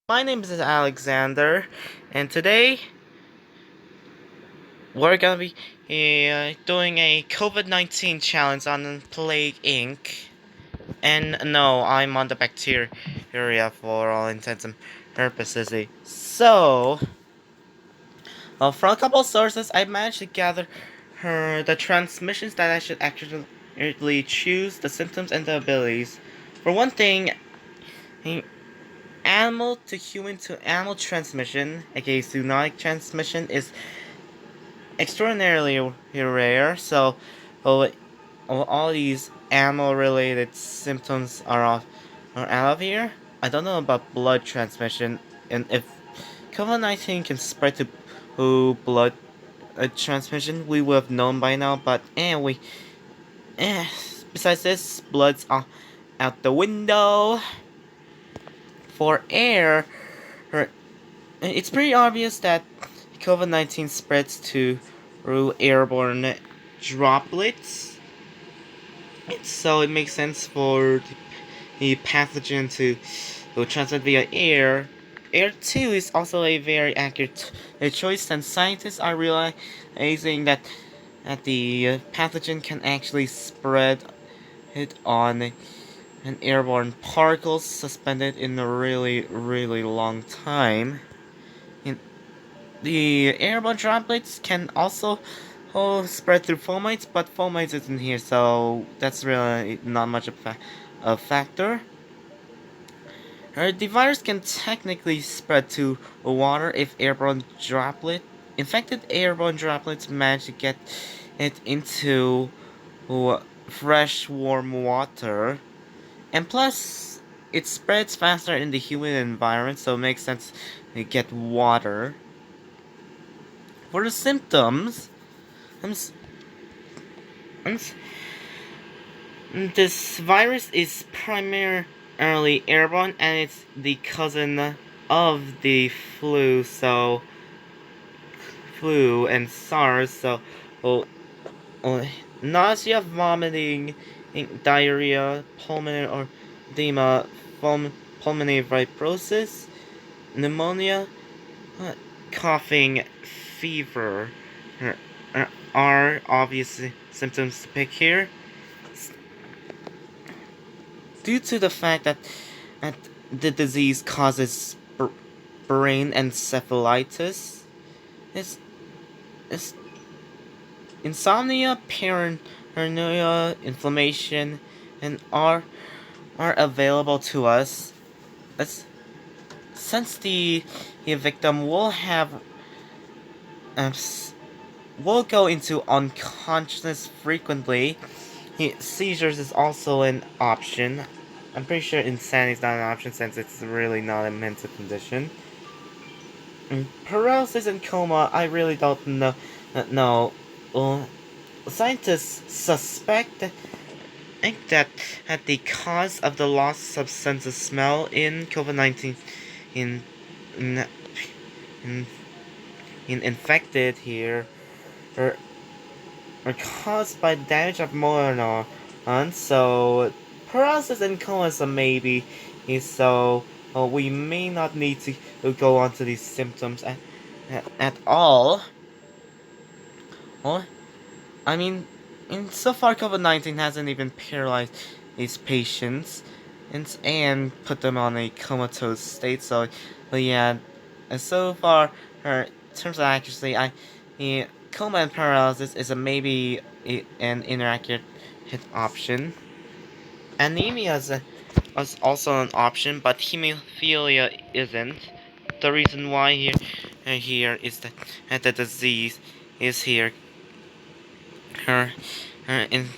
My name is Alexander, and today we're gonna be doing a COVID-19 challenge on Plague Inc. And no, I'm on the bacteria for all intents and purposes. From a couple of sources, I managed to gather the transmissions that I should accurately choose, the symptoms, and the abilities. For one thing, animal to human to animal transmission, aka zoonotic transmission, is extraordinarily rare. Oh, all these animal-related symptoms are out of here. I don't know about blood transmission, and if COVID-19 can spread to blood transmission, we would have known by now. But anyway, eh, besides this, blood's out the window. For air, er, it's pretty obvious that COVID-19 spreads through airborne droplets. So it makes sense for the pathogen to transmit via air. Air too is also a very accurate choice, and scientists are realizing that the pathogen can actually spread it on an airborne particles suspended in a really long time. In the airborne droplets can also spread through fomites, but fomites isn't here, so that's really not much of a factor. The virus can technically spread to water if infected airborne droplets manage to get it into fresh, warm water. And plus, it spreads faster in the humid environment, so it makes sense to get water. For the symptoms, I'm s- I'm s- this virus is primarily airborne, and it's the cousin of the flu and SARS. Oh, oh, nausea, vomiting, diarrhea, pulmonary or edema, pulmonary fibrosis, pneumonia, uh, coughing, fever are obvious symptoms to pick here. Due to the fact that the disease causes brain encephalitis, it's, it's insomnia, paranoia, inflammation, and are available to us. It's, since the victim will have um, will go into unconsciousness frequently. Seizures is also an option. I'm pretty sure insanity is not an option since it's really not a mental condition. Paralysis and coma, I really don't know. No, scientists suspect that at the cause of the loss of sense of smell in COVID-19 in in, in, in infected here are, are caused by damage of motor neurons. So paralysis and coma is a maybe. So we may not need to go on to these symptoms at all. Well, I mean, so far COVID-19 hasn't even paralyzed these patients and put them on a comatose state. So, but yeah, and so far, in terms of accuracy, coma and paralysis is a maybe an inaccurate option. Anemia is also an option, but hemophilia isn't. The reason why here is that the disease is here her, in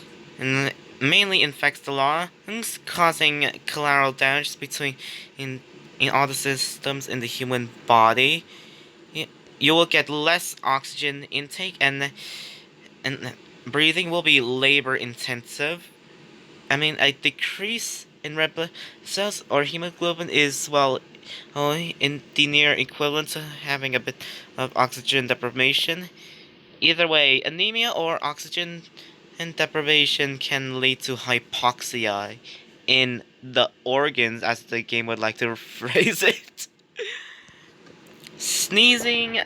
mainly infects the lungs, causing collateral damage in in all the systems in the human body. You will get less oxygen intake, and breathing will be labor intensive. I mean, a decrease in red blood cells or hemoglobin is, well, in the near equivalent to having a bit of oxygen deprivation. Either way, anemia or oxygen and deprivation can lead to hypoxia in the organs, as the game would like to phrase it. Sneezing,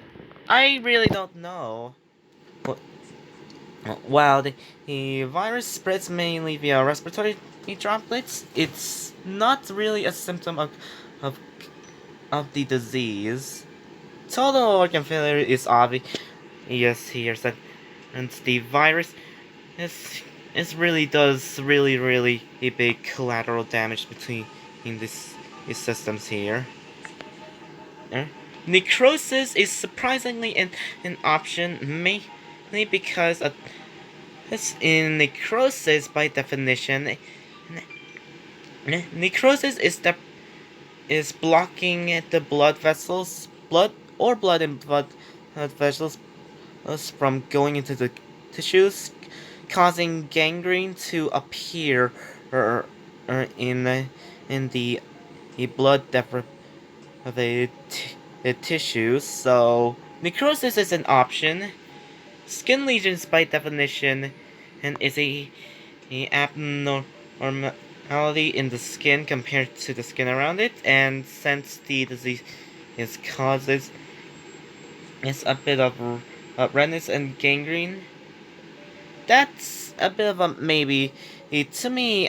I really don't know. While the virus spreads mainly via respiratory droplets, it's not really a symptom of, of the disease. Total organ failure is obvious here, and the virus is really does really a big collateral damage between in these systems here. Uh, Necrosis is surprisingly an option, mainly because in necrosis, by definition, necrosis is blocking the blood vessels, blood and blood vessels from going into the tissues, causing gangrene to appear in the blood of the tissues. So necrosis is an option. Skin lesions, by definition, and is a abnormality in the skin compared to the skin around it, and since the disease causes is a bit of redness and gangrene, that's a bit of a maybe. To me,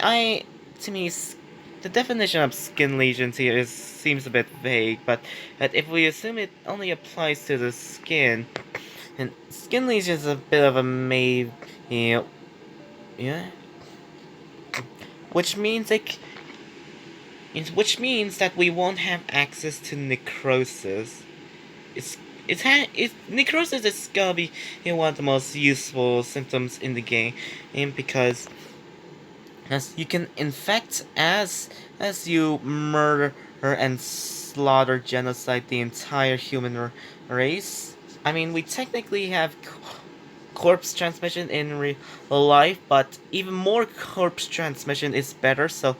the definition of skin lesions here seems a bit vague, but if we assume it only applies to the skin, and skin lesions is a bit of a maybe, yeah, which means that we won't have access to necrosis. Necrosis is gonna be one of the most useful symptoms in the game, and because as you can infect as you murder and slaughter, genocide the entire human race. I mean, we technically have corpse transmission in real life, but even more corpse transmission is better. So,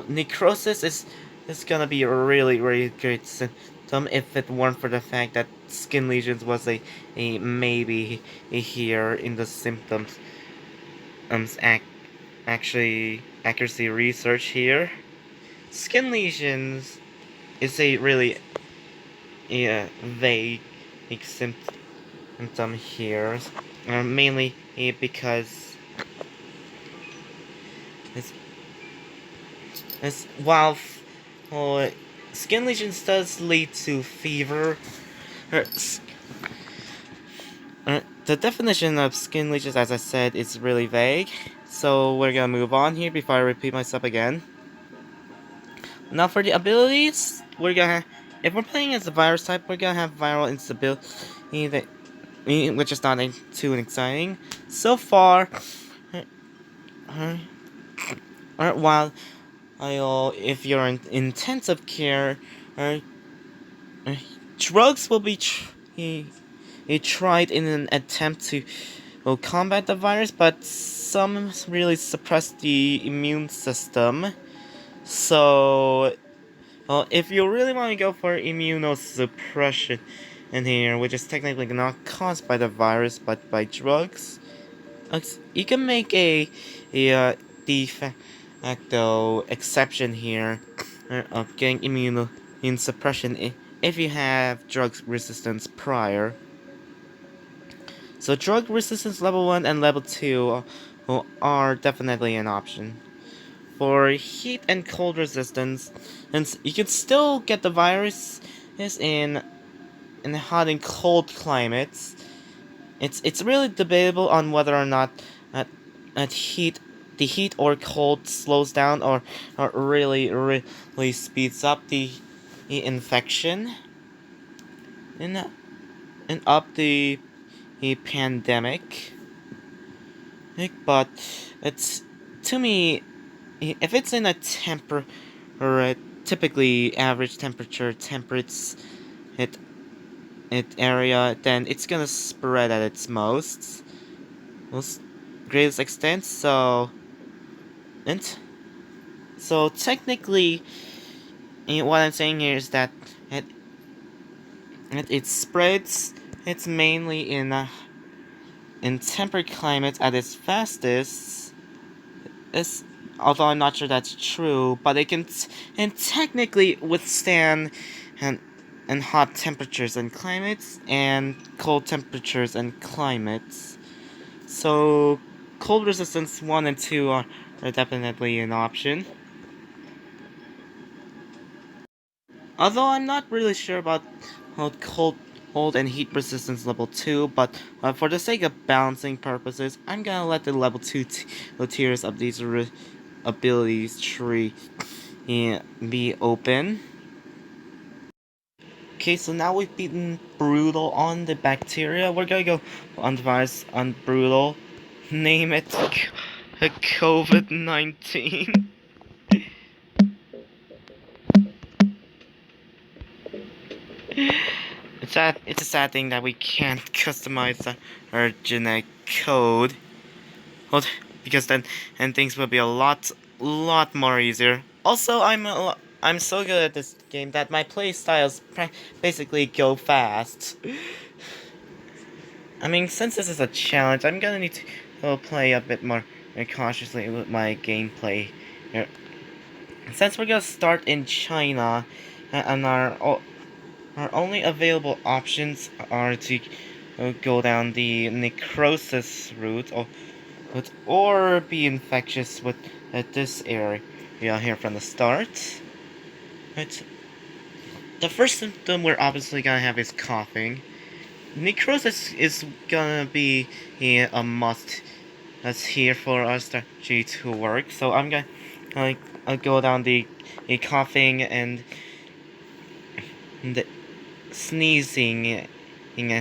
necrosis is gonna be a really great symptom if it weren't for the fact that skin lesions was a maybe here in the symptoms actually accuracy research here. Skin lesions is a really vague symptom here, mainly because it's, while skin lesions does lead to fever. uh, the definition of skin lesions, as I said, is really vague, so we're gonna move on here before I repeat myself again. Now for the abilities, if we're playing as a virus type, we're gonna have viral instability, which is not too exciting. So far, while if you're in intensive care, drugs will be tried in an attempt to combat the virus, but some really suppress the immune system. So, if you really want to go for immunosuppression in here, which is technically not caused by the virus but by drugs, you can make a de facto exception here of getting immune suppression if you have drug resistance prior. So drug resistance level 1 and level 2 are definitely an option. For heat and cold resistance, and you can still get the virus in hot and cold climates. It's really debatable on whether or not the heat or cold slows down or really speeds up the infection and up the pandemic. But it's, to me, if it's in a typically average temperature temperate area, then it's gonna spread at its most greatest extent. So technically, what I'm saying here is that it spreads. It's mainly in temperate climates at its fastest. Although I'm not sure that's true, but it can technically withstand and hot temperatures and climates, and cold temperatures and climates. So cold resistance 1 and 2 are definitely an option. Although I'm not really sure about cold and heat resistance level 2, but for the sake of balancing purposes, I'm gonna let the level 2 tiers of these abilities tree be open. Okay, so now we've beaten Brutal on the bacteria. We're gonna go on device on Brutal. Name it COVID-19. It's a sad thing that we can't customize our genetic code. Well, because then and things will be a lot more easier. Also, I'm so good at this game that my play styles basically go fast. I mean, since this is a challenge, I'm gonna need to play a bit more cautiously with my gameplay. Here. Since we're gonna start in China, and our only available options are to go down the necrosis route, or be infectious with this area here from the start. But the first symptom we're obviously gonna have is coughing. Necrosis is gonna be a must that's here for us to work. So I'm gonna go down the coughing and the sneezing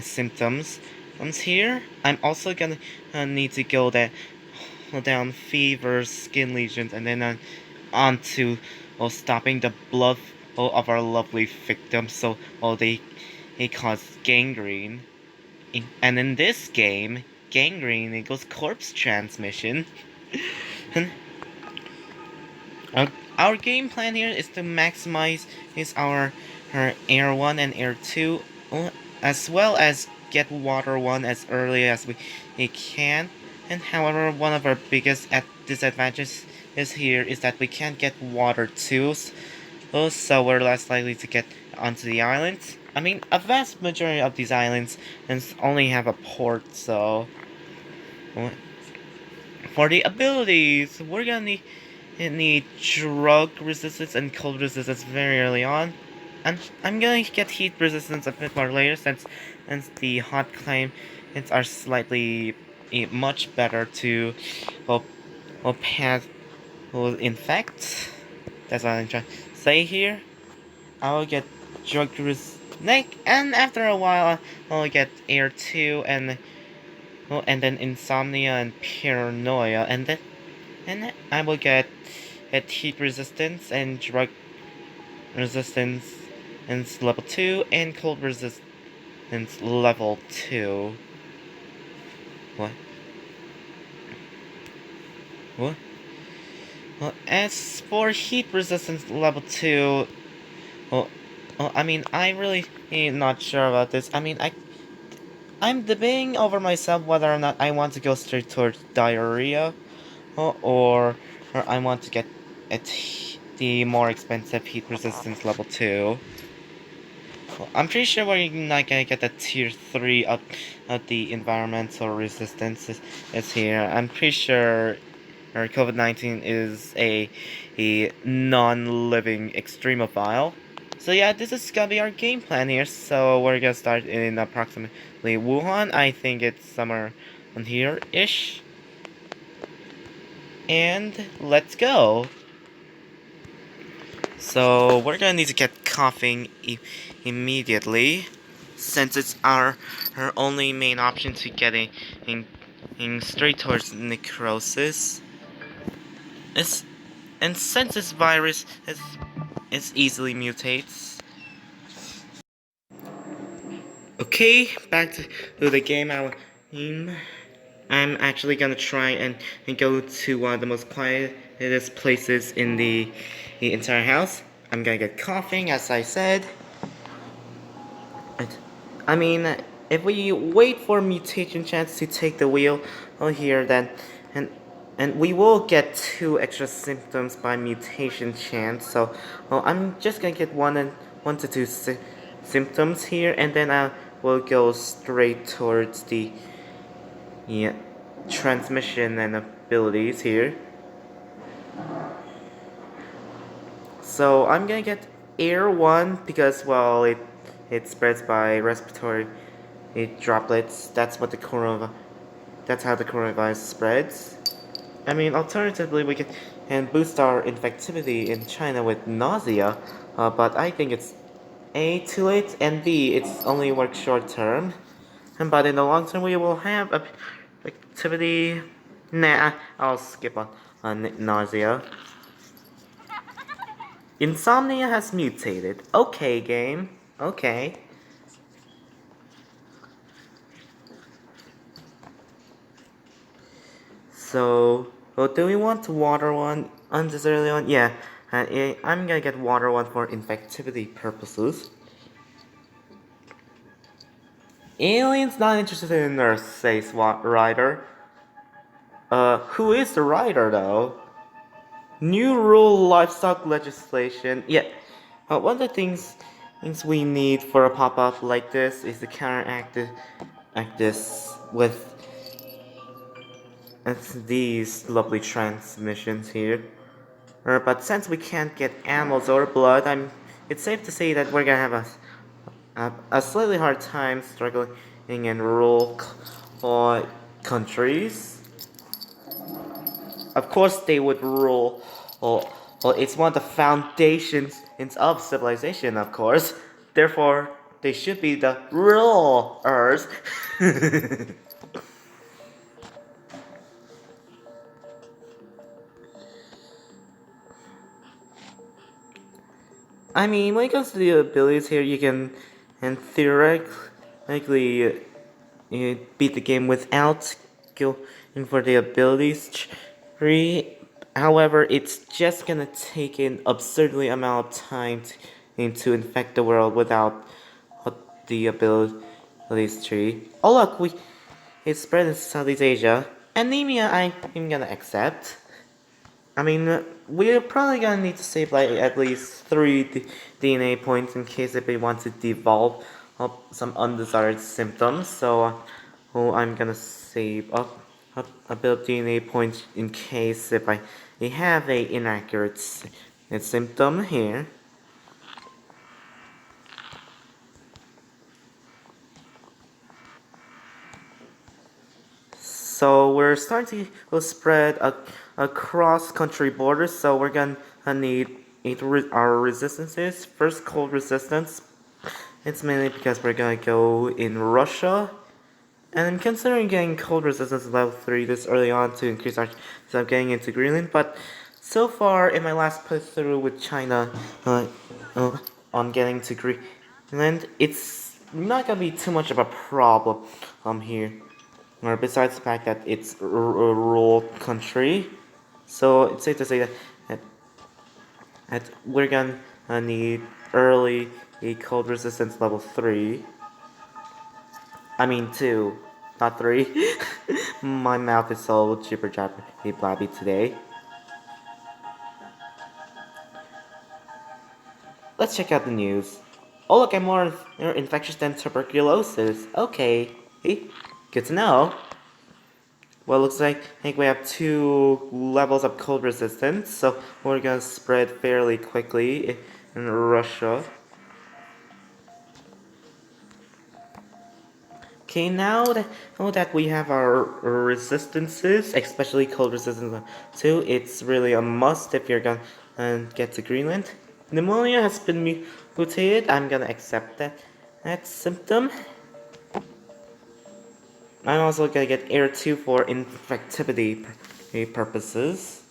symptoms. Once here, I'm also gonna need to go down fever, skin lesions, and then on to stopping the blood of our lovely victims. So they cause gangrene. And in this game, gangrene equals corpse transmission. And our game plan here is to maximize our air 1 and air 2, as well as get water 1 as early as we can. And however, one of our biggest disadvantages here is that we can't get water 2, so we're less likely to get onto the islands. I mean, a vast majority of these islands only have a port, so for the abilities, we're gonna need drug resistance and cold resistance very early on. And I'm gonna get heat resistance a bit more later since the hot climates are slightly much better to pass infect. That's what I'm trying to say here. I will get drug resistance, and after a while I'll get air 2 and then insomnia and paranoia, and then I will get heat resistance and drug resistance and level 2 and cold resistance level 2. What? What? Well, as for heat resistance level 2, I mean, I'm really not sure about this. I mean, I'm debating over myself whether or not I want to go straight towards diarrhea, or I want to get the more expensive heat resistance level 2. Well, I'm pretty sure we're not gonna get the tier 3 of the environmental resistance is here. I'm pretty sure COVID-19 is a non-living extremophile. So yeah, this is gonna be our game plan here. So we're gonna start in approximately Wuhan. I think it's somewhere on here-ish. And let's go. So we're gonna need to get coughing immediately, since it's our only main option to getting in straight towards necrosis. And since this virus is easily mutates. Okay, back to the game. I'm actually gonna try and go to one of the most quietest places in the entire house. I'm gonna get coughing, as I said. I mean, if we wait for mutation chance to take the wheel here, then and we will get 2 extra symptoms by mutation chance. So, I'm just gonna get 1 to 2 symptoms here, and then I will go straight towards the yeah, transmission and abilities here. So I'm gonna get Air 1 because, well, it spreads by respiratory droplets. That's what that's how the coronavirus spreads. I mean, alternatively, we can boost our infectivity in China with nausea, but I think it's A, too late, and B, it's only works short term. But in the long term, we will have activity. Nah, I'll skip on nausea. Insomnia has mutated. Okay, game. Okay. So, well, do we want water one? Unnecessarily one? Yeah. I'm gonna get water one for infectivity purposes. Aliens not interested in Earth, says Ryder. Who is the writer though? New rule livestock legislation. Yeah. One of the things we need for a pop-up like this is to counteract this with these lovely transmissions here. But since we can't get animals or blood, it's safe to say that we're gonna have a slightly hard time struggling in rural countries. Of course, they would rule. Well, it's one of the foundations of civilization, of course. Therefore, they should be the rulers. I mean, when it comes to the abilities here, you can, and theoretically, beat the game without going for the abilities tree. However, it's just gonna take an absurdly amount of time to infect the world without the abilities tree. Oh look, it's spread in Southeast Asia. Anemia, I'm gonna accept. I mean, we're probably gonna need to save like at least 3 DNA points in case if we want to devolve up some undesired symptoms. So, I'm gonna save up a bit of DNA points in case if I have a inaccurate symptom here. So we're starting to spread across country borders. So we're gonna need our resistances. First, cold resistance. It's mainly because we're gonna go in Russia. And I'm considering getting cold resistance level 3 this early on to increase our chance of getting into Greenland. But so far, in my last playthrough with China on getting to Greenland, it's not gonna be too much of a problem here. Or besides the fact that it's a rural country, so it's safe to say that we're gonna need early a cold resistance level 3. I mean 2, not 3. My mouth is so jibber jabber blabby today. Let's check out the news. Oh look, I'm more infectious than tuberculosis. Okay, good to know. Well, looks like I think we have 2 levels of cold resistance, so we're gonna spread fairly quickly in Russia. Okay, now that we have our resistances, especially cold resistance 2, it's really a must if you're gonna get to Greenland. Pneumonia has been mutated. I'm gonna accept that symptom. I'm also gonna get Air 2 for infectivity purposes.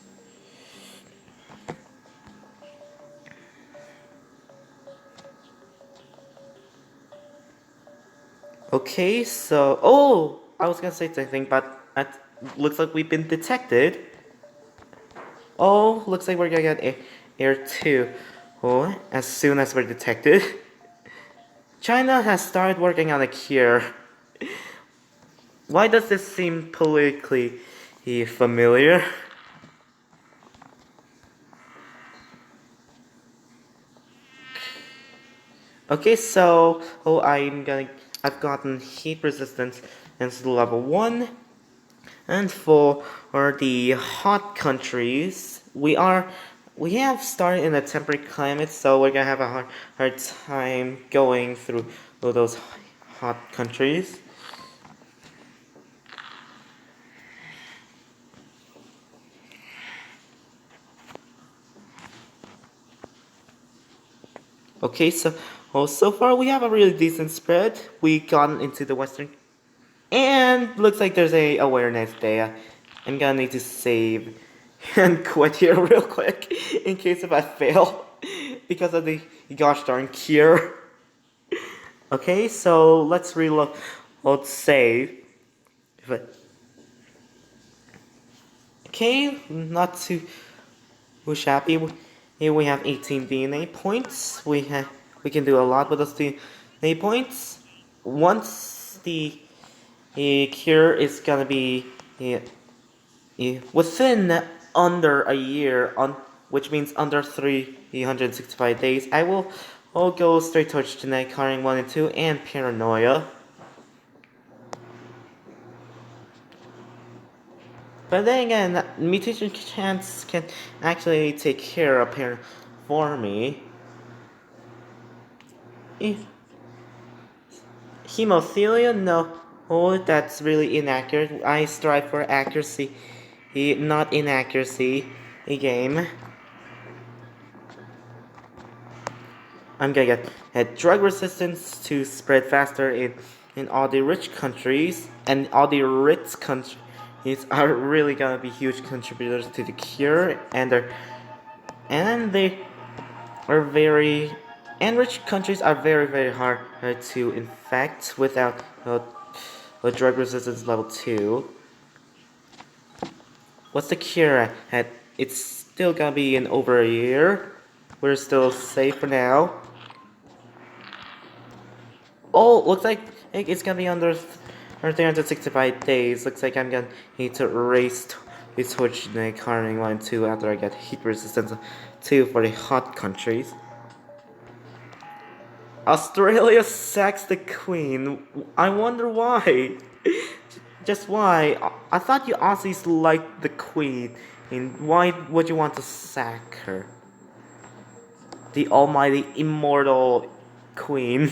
Okay, so I was gonna say something, but it looks like we've been detected. Oh, looks like we're gonna get Air 2. Oh, as soon as we're detected. China has started working on a cure. Why does this seem politically familiar? Okay, so I've gotten heat resistance into level 1. And for the hot countries, we have started in a temperate climate, so we're gonna have a hard time going through all those hot countries. Okay, so far we have a really decent spread. We gotten into the western, and looks like there's a awareness there. I'm gonna need to save and quit here real quick in case if I fail because of the gosh darn cure. Okay, so let's reload. Let's save. But okay, not too shabby. Here we have 18 DNA points. We can do a lot with those DNA points. Once the cure is gonna be within under a year, which means under 365 days, I'll go straight towards genetic hardening 1 and 2 and paranoia. But then again, mutation chance can actually take care of her for me. Hemophilia? No. Oh, that's really inaccurate. I strive for accuracy, not inaccuracy. A game. I'm gonna get drug resistance to spread faster in all the rich countries, and all the rich countries are really gonna be huge contributors to the cure, and they are very and rich countries are very hard to infect without a drug resistance level 2. What's the cure at? It's still gonna be in over a year. We're still safe for now. Oh, looks like it's gonna be under 365 days. Looks like I'm gonna need to race towards the hardening line 2 after I get heat resistance 2 for the hot countries. Australia sacks the queen. I wonder why. Just why? I thought you Aussies liked the queen. And why would you want to sack her? The almighty immortal queen.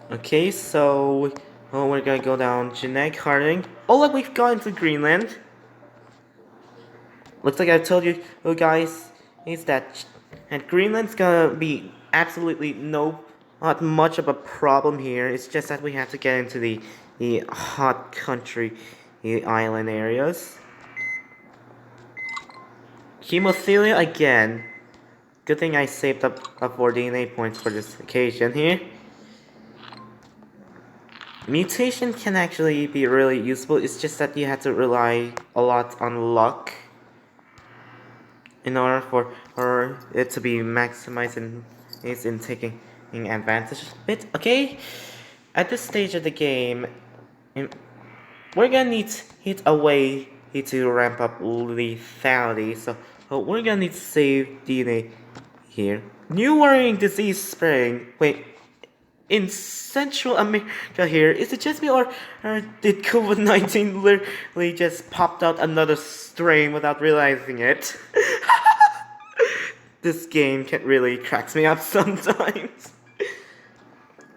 Okay, so we're gonna go down genetic hardening. Oh look, we've gone to Greenland. Looks like I told you guys is that Greenland's gonna be absolutely not much of a problem here. It's just that we have to get into the hot country, the island areas. Hemophilia again. Good thing I saved up 4 DNA points for this occasion here. Mutation can actually be really useful. It's just that you have to rely a lot on luck in order for it to be maximized in taking advantage of it. Okay, at this stage of the game, we're gonna need a way to ramp up lethality. So we're gonna need to save DNA here. New worrying disease spreading. Wait. In Central America here, is it just me or did COVID-19 literally just popped out another strain without realizing it? This game can really cracks me up sometimes.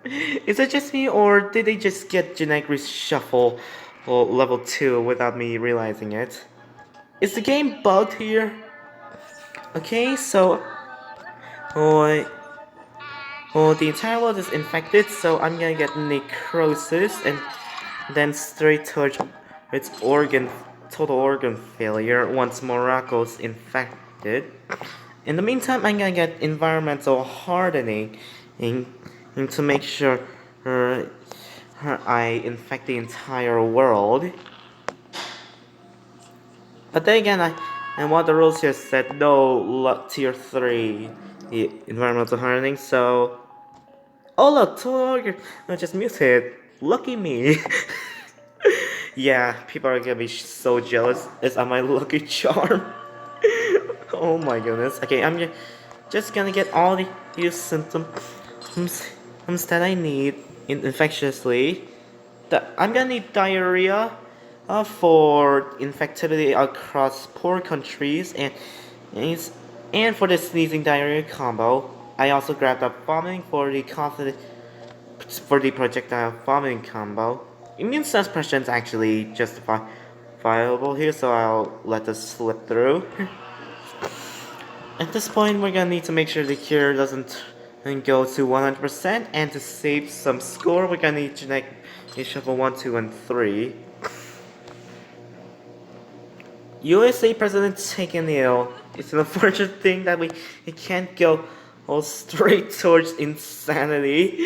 Is it just me or did they just get genetic reshuffle level 2 without me realizing it? Is the game bugged here? Okay, so... Oh, the entire world is infected, so I'm gonna get necrosis and then straight towards its total organ failure once Morocco's infected. In the meantime, I'm gonna get environmental hardening to make sure I infect the entire world. But then again, and what the rules here said, no tier 3 the environmental hardening, so... Oh look, Torg, I just muted. Lucky me. Yeah, people are gonna be so jealous. It's on my lucky charm. Oh my goodness. Okay, just gonna get all these symptoms that I need infectiously. I'm gonna need diarrhea for infectivity across 4 countries and, and for the sneezing diarrhea combo. I also grabbed up vomiting for the projectile vomiting combo. Immune suppression is actually justifiable here, so I'll let this slip through. At this point, we're gonna need to make sure the cure doesn't go to 100%, and to save some score, we're gonna need genetic shuffle 1, 2, and 3. USA President taken ill. It's an unfortunate thing that we can't go all straight towards insanity.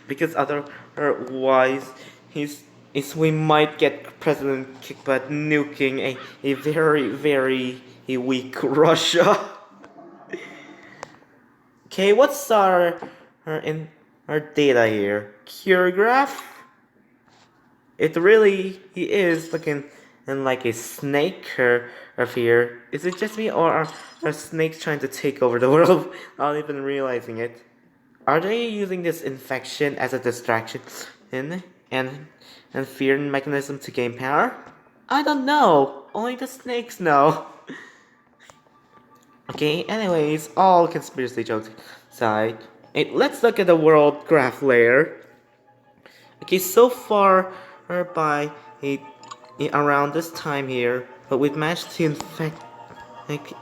Because otherwise, we might get President kicked by nuking a very weak Russia. Okay, what's our data here? Cure graph? He is looking like a snake of here. Is it just me, or are snakes trying to take over the world without even realizing it? Are they using this infection as a distraction and fear mechanism to gain power? I don't know. Only the snakes know. Okay, anyways, all conspiracy jokes aside, let's look at the world graph layer. Okay, so far by around this time here, but we've managed to infect like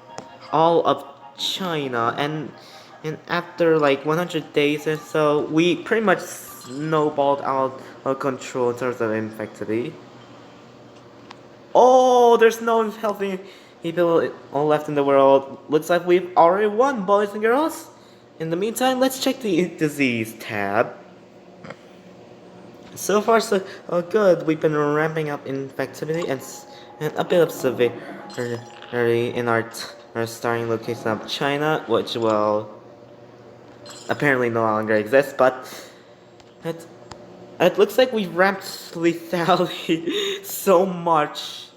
all of China, and after like 100 days or so, we pretty much snowballed out of control in terms of infectivity. Oh, there's no healthy people all left in the world. Looks like we've already won, boys and girls. In the meantime, let's check the disease tab. So far, so good. We've been ramping up infectivity and a bit of severity in our starting location of China, which will apparently no longer exist. But it looks like we've ramped lethality so much.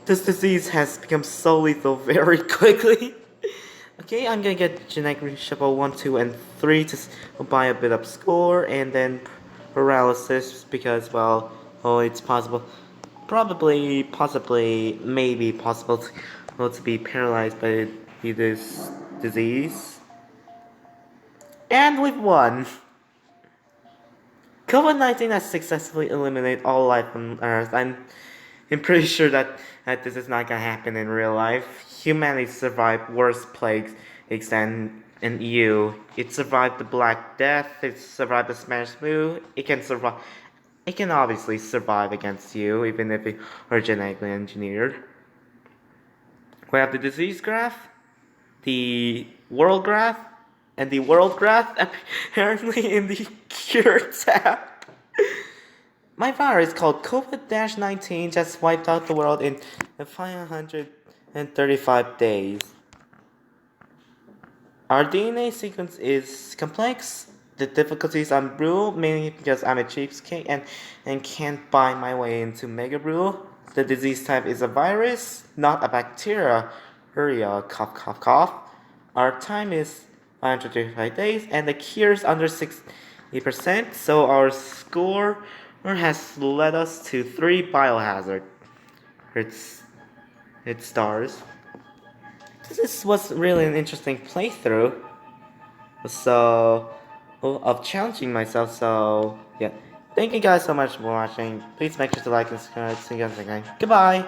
This disease has become so lethal very quickly. Okay, I'm gonna get genetic reshuffle 1, 2, and 3 to buy a bit up score, and then paralysis because, well, it's possible, probably, possibly, maybe possible to be paralyzed by this disease. And we've won! COVID-19 has successfully eliminated all life on Earth. I'm pretty sure that this is not gonna happen in real life. Humanity survived worse plagues than in EU. It survived the Black Death. It survived the Spanish flu. It can obviously survive against you, even if it are genetically engineered. We have the disease graph, the world graph, and the world graph apparently in the cure tab. My virus called COVID-19 just wiped out the world in 535 days. Our DNA sequence is complex. The difficulties on Brew, mainly because I'm a cheapskate and can't buy my way into Mega Brew. The disease type is a virus, not a bacteria. Hurry up, cough, cough, cough. Our time is 535 days, and the cure is under 60%, so our score has led us to 3 biohazard. It's stars. This was really an interesting playthrough. So, of challenging myself. So, yeah. Thank you guys so much for watching. Please make sure to like and subscribe. See you guys again. Goodbye.